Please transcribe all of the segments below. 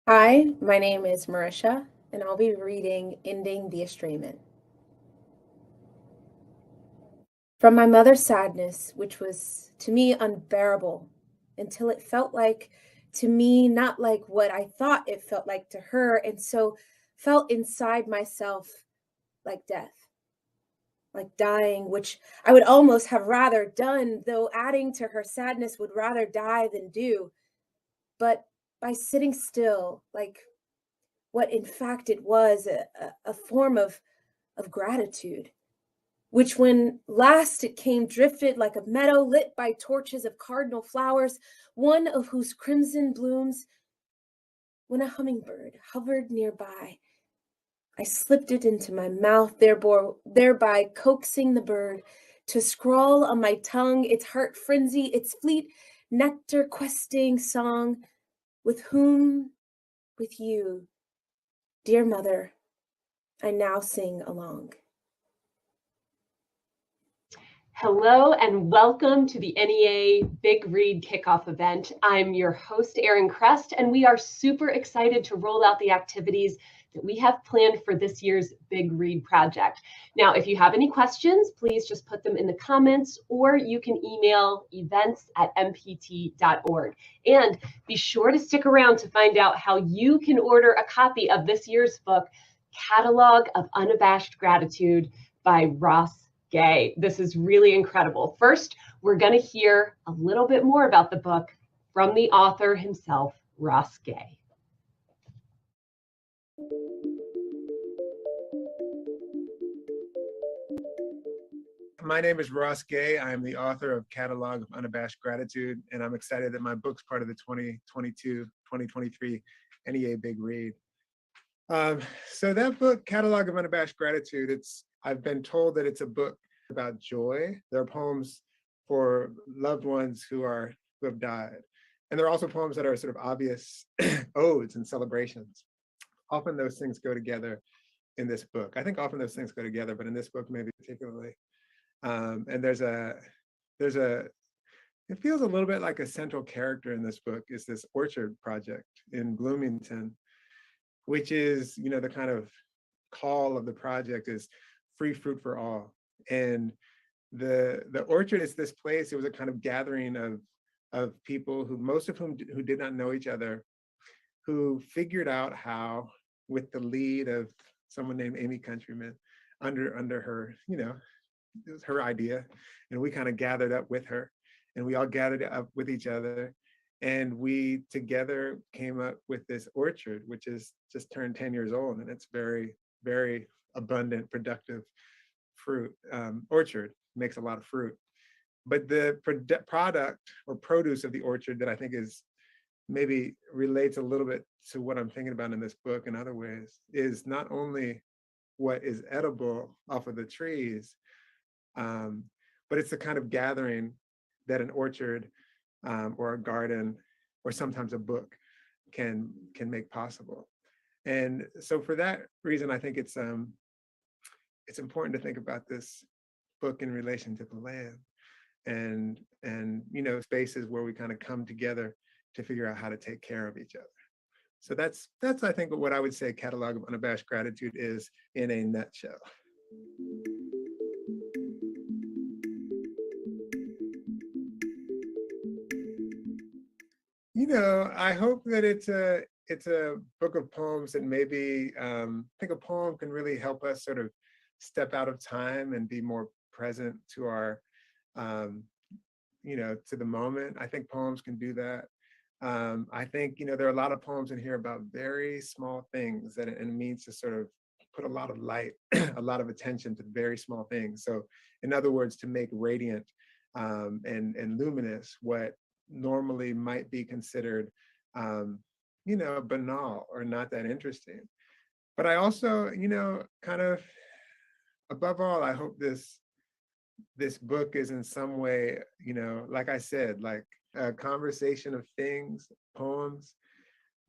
Hi, my name is Marisha, and I'll be reading Ending the Estrangement. From my mother's sadness, which was to me unbearable, until it felt like to me not like what I thought it felt like to her, and so felt inside myself like death, like dying, which I would almost have rather done, though adding to her sadness would rather die than do. But by sitting still, like what in fact it was a form of gratitude, which when last it came drifted like a meadow lit by torches of cardinal flowers, one of whose crimson blooms, when a hummingbird hovered nearby, I slipped it into my mouth, thereby coaxing the bird to scrawl on my tongue its heart frenzy, its fleet nectar questing song, with whom, with you, dear mother, I now sing along. Hello and welcome to the NEA Big Read kickoff event. I'm your host, Erin Crest, and we are super excited to roll out the activities that we have planned for this year's Big Read project. Now, if you have any questions, please just put them in the comments, or you can email events@mpt.org. And be sure to stick around to find out how you can order a copy of this year's book, Catalog of Unabashed Gratitude by Ross Gay. This is really incredible. First, we're going to hear a little bit more about the book from the author himself, Ross Gay. My name is Ross Gay. I'm the author of Catalog of Unabashed Gratitude, and I'm excited that my book's part of the 2022-2023 NEA Big Read. So that book, Catalog of Unabashed Gratitude, I've been told that it's a book about joy. There are poems for loved ones who have died. And there are also poems that are sort of obvious odes and celebrations. Often those things go together in this book. I think often those things go together, but in this book maybe particularly. And it feels a little bit like a central character in this book is this orchard project in Bloomington, which is, the kind of call of the project is free fruit for all. And the orchard is this place, it was a kind of gathering of people most of whom who did not know each other, who figured out how, with the lead of someone named Amy Countryman, under her, it was her idea, and we kind of gathered up with her, and we all gathered up with each other, and we together came up with this orchard, which is just turned 10 years old, and it's very, very abundant, productive fruit. Orchard makes a lot of fruit, but the product or produce of the orchard that I think is maybe relates a little bit to what I'm thinking about in this book in other ways is not only what is edible off of the trees, but it's the kind of gathering that an orchard or a garden or sometimes a book can make possible. And so for that reason, I think it's important to think about this book in relation to the land and spaces where we kind of come together to figure out how to take care of each other. So that's I think what I would say Catalog of Unabashed Gratitude is in a nutshell. I hope that it's a book of poems that maybe I think a poem can really help us sort of step out of time and be more present to our to the moment. I think poems can do that. I think there are a lot of poems in here about very small things and it means to sort of put a lot of light, a lot of attention to very small things. So in other words, to make radiant and luminous what normally might be considered banal or not that interesting. But I also, kind of above all, I hope this book is in some way, like I said, like a conversation of things, poems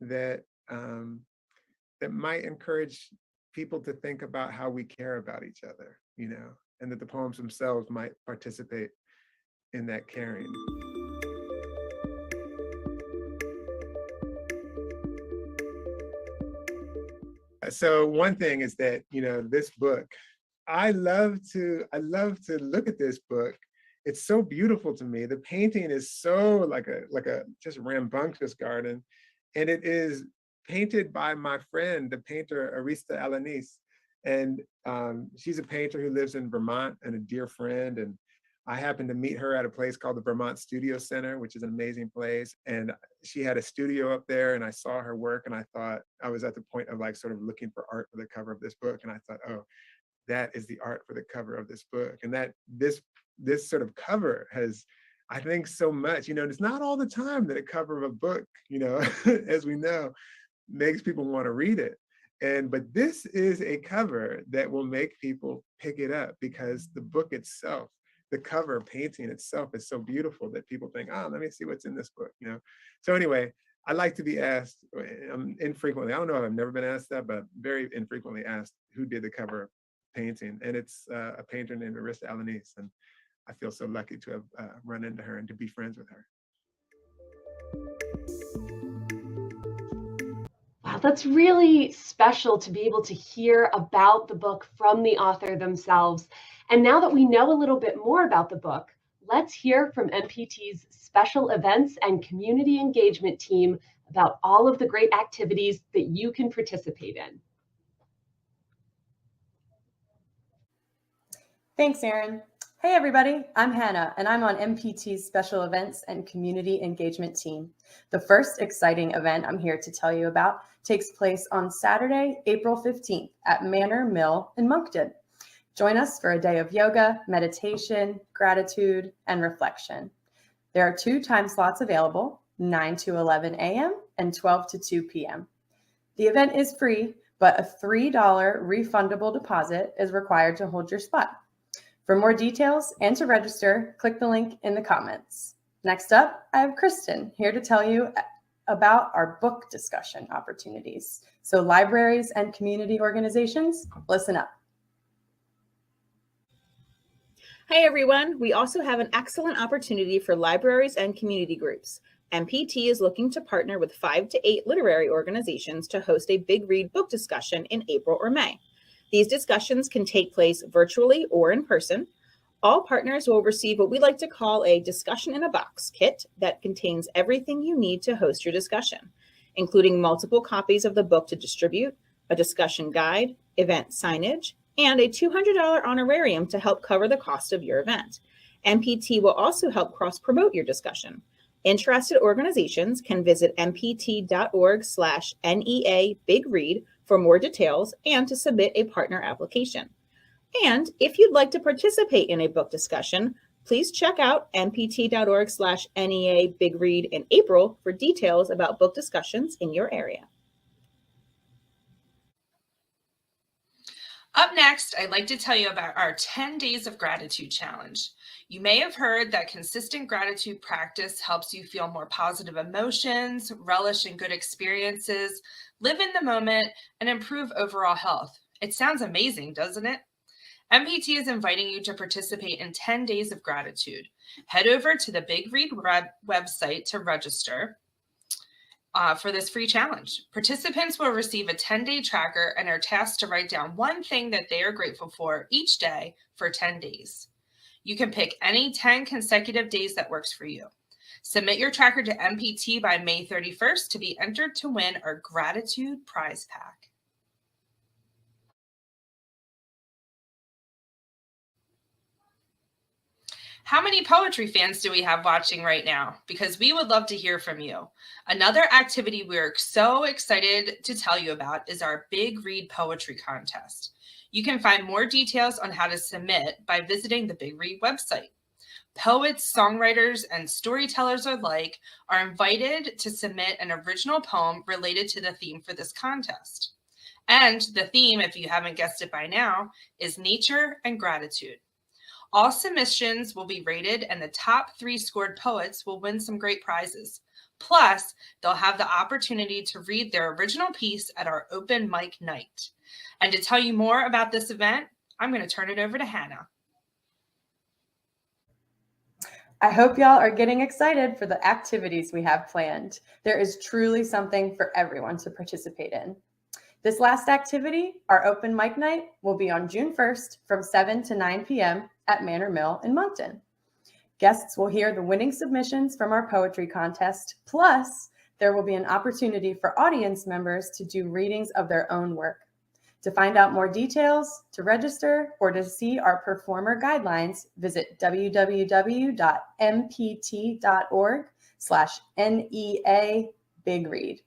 that that might encourage people to think about how we care about each other, and that the poems themselves might participate in that caring. So one thing is that, this book, I love to look at this book. It's so beautiful to me. The painting is so like a just rambunctious garden. And it is painted by my friend, the painter Arista Alanis. And she's a painter who lives in Vermont and a dear friend. And I happened to meet her at a place called the Vermont Studio Center, which is an amazing place. And she had a studio up there, and I saw her work, and I thought, I was at the point of like sort of looking for art for the cover of this book. And I thought, oh, that is the art for the cover of this book. And that this sort of cover has, I think, so much, it's not all the time that a cover of a book, as we know, makes people want to read it. But this is a cover that will make people pick it up, because the book itself, the cover painting itself, is so beautiful that people think, oh, let me see what's in this book, So anyway, I like to be asked infrequently. I don't know if I've never been asked that, but very infrequently asked who did the cover painting. And it's a painter named Arista Alanis. And I feel so lucky to have run into her and to be friends with her. Wow, that's really special to be able to hear about the book from the author themselves. And now that we know a little bit more about the book, let's hear from MPT's special events and community engagement team about all of the great activities that you can participate in. Thanks, Erin. Hey, everybody, I'm Hannah, and I'm on MPT's Special Events and Community Engagement team. The first exciting event I'm here to tell you about takes place on Saturday, April 15th at Manor Mill in Moncton. Join us for a day of yoga, meditation, gratitude, and reflection. There are 2 time slots available, 9 to 11 a.m. and 12 to 2 p.m. The event is free, but a $3 refundable deposit is required to hold your spot. For more details and to register, click the link in the comments. Next up, I have Kristen here to tell you about our book discussion opportunities. So libraries and community organizations, listen up. Hi, everyone. We also have an excellent opportunity for libraries and community groups. MPT is looking to partner with 5 to 8 literary organizations to host a Big Read book discussion in April or May. These discussions can take place virtually or in person. All partners will receive what we like to call a discussion in a box kit that contains everything you need to host your discussion, including multiple copies of the book to distribute, a discussion guide, event signage, and a $200 honorarium to help cover the cost of your event. MPT will also help cross-promote your discussion. Interested organizations can visit mpt.org/NEA Big Read for more details and to submit a partner application. And if you'd like to participate in a book discussion, please check out mpt.org/NEA Big Read in April for details about book discussions in your area. Up next, I'd like to tell you about our 10 Days of Gratitude Challenge. You may have heard that consistent gratitude practice helps you feel more positive emotions, relish in good experiences, live in the moment, and improve overall health. It sounds amazing, doesn't it? MPT is inviting you to participate in 10 Days of Gratitude. Head over to the Big Read website to register for this free challenge. Participants will receive a 10-day tracker and are tasked to write down one thing that they are grateful for each day for 10 days. You can pick any 10 consecutive days that works for you. Submit your tracker to MPT by May 31st to be entered to win our Gratitude Prize Pack. How many poetry fans do we have watching right now? Because we would love to hear from you. Another activity we're so excited to tell you about is our Big Read Poetry Contest. You can find more details on how to submit by visiting the Big Read website. Poets, songwriters, and storytellers alike are invited to submit an original poem related to the theme for this contest. And the theme, if you haven't guessed it by now, is nature and gratitude. All submissions will be rated, and the top 3 scored poets will win some great prizes. Plus, they'll have the opportunity to read their original piece at our open mic night. And to tell you more about this event, I'm going to turn it over to Hannah. I hope y'all are getting excited for the activities we have planned. There is truly something for everyone to participate in. This last activity, our open mic night, will be on June 1st from 7 to 9 p.m. at Manor Mill in Moncton. Guests will hear the winning submissions from our poetry contest, plus there will be an opportunity for audience members to do readings of their own work. To find out more details, to register, or to see our performer guidelines, visit www.mpt.org/NEA Big Read.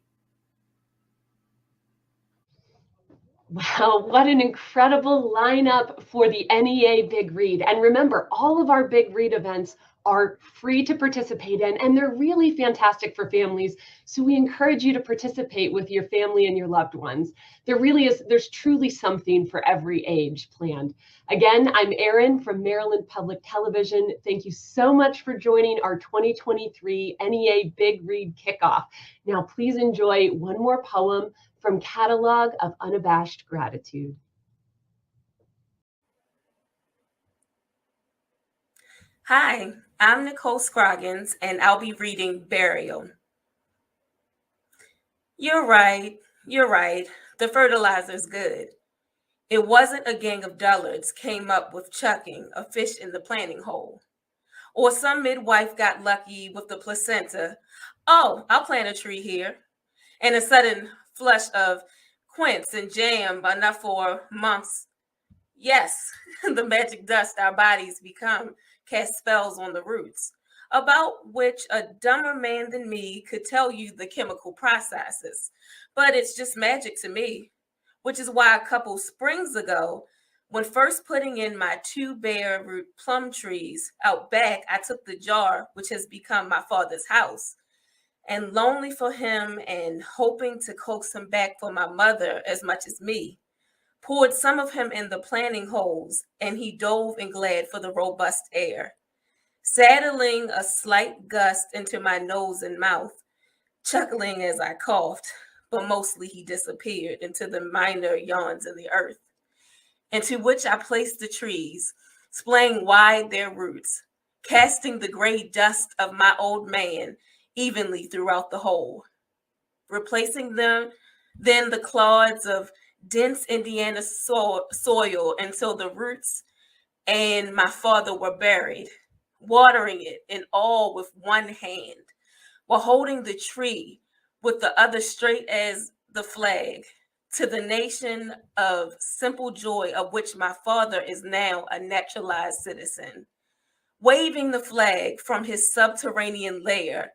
Wow, what an incredible lineup for the NEA Big Read. And remember, all of our Big Read events are free to participate in, and they're really fantastic for families. So we encourage you to participate with your family and your loved ones. There's truly something for every age planned. Again, I'm Erin from Maryland Public Television. Thank you so much for joining our 2023 NEA Big Read Kickoff. Now, please enjoy one more poem from Catalog of Unabashed Gratitude. Hi, I'm Nicole Scroggins, and I'll be reading Burial. You're right. The fertilizer's good. It wasn't a gang of dullards came up with chucking a fish in the planting hole. Or some midwife got lucky with the placenta. Oh, I'll plant a tree here. And a sudden flush of quince and jam, enough for months. Yes, the magic dust our bodies become cast spells on the roots, about which a dumber man than me could tell you the chemical processes. But it's just magic to me, which is why a couple springs ago, when first putting in my 2 bare root plum trees out back, I took the jar, which has become my father's house, and lonely for him and hoping to coax him back for my mother as much as me, poured some of him in the planting holes, and he dove and glad for the robust air, saddling a slight gust into my nose and mouth, chuckling as I coughed, but mostly he disappeared into the minor yawns in the earth, into which I placed the trees, splaying wide their roots, casting the gray dust of my old man evenly throughout the whole, replacing them then the clods of dense Indiana soil until the roots and my father were buried, watering it in all with one hand, while holding the tree with the other straight as the flag, to the nation of simple joy of which my father is now a naturalized citizen, waving the flag from his subterranean lair,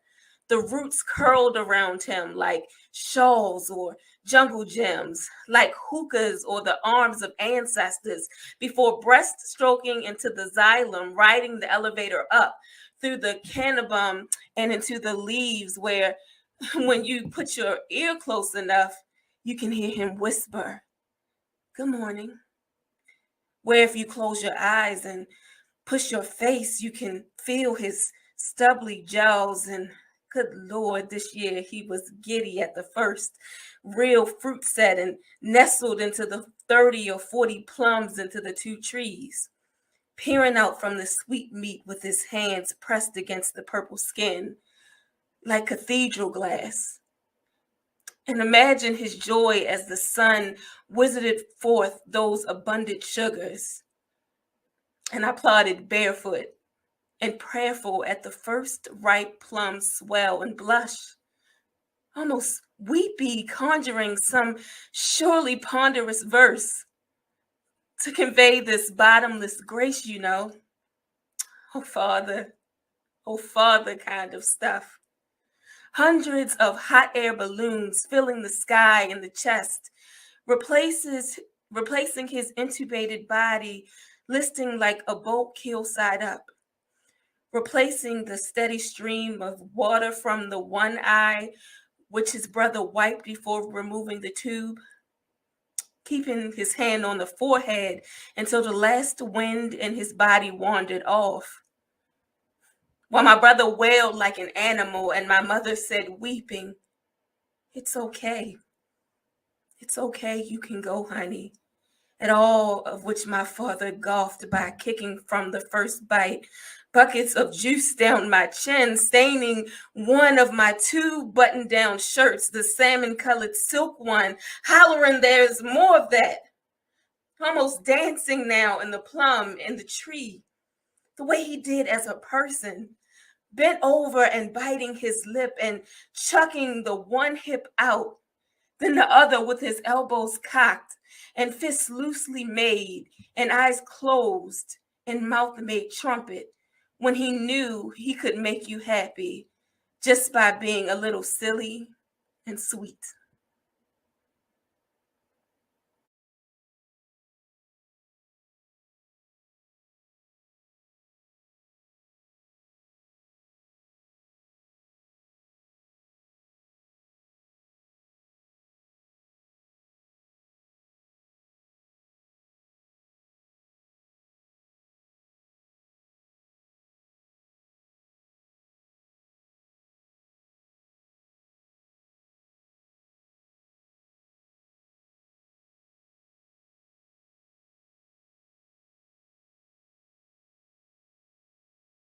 the roots curled around him like shawls or jungle gems, like hookahs or the arms of ancestors, before breast stroking into the xylem, riding the elevator up through the cannabum and into the leaves where, when you put your ear close enough, you can hear him whisper, "Good morning." Where if you close your eyes and push your face, you can feel his stubbly jowls. And good Lord, this year he was giddy at the first real fruit set and nestled into the 30 or 40 plums into the 2 trees, peering out from the sweet meat with his hands pressed against the purple skin like cathedral glass. And imagine his joy as the sun wizarded forth those abundant sugars. And I plodded barefoot and prayerful at the first ripe plum swell and blush, almost weepy, conjuring some surely ponderous verse to convey this bottomless grace, you know. Oh, Father kind of stuff. Hundreds of hot air balloons filling the sky and the chest, replacing his intubated body, listing like a boat keel side up, replacing the steady stream of water from the one eye, which his brother wiped before removing the tube, keeping his hand on the forehead until the last wind in his body wandered off. While my brother wailed like an animal and my mother said, weeping, "It's okay. It's okay, you can go, honey." At all of which my father golfed by kicking from the first bite, buckets of juice down my chin, staining one of my 2 button-down shirts, the salmon-colored silk one, hollering, "There's more of that." Almost dancing now in the plum in the tree, the way he did as a person, bent over and biting his lip and chucking the one hip out, then the other with his elbows cocked and fists loosely made and eyes closed and mouth made trumpet, when he knew he could make you happy just by being a little silly and sweet.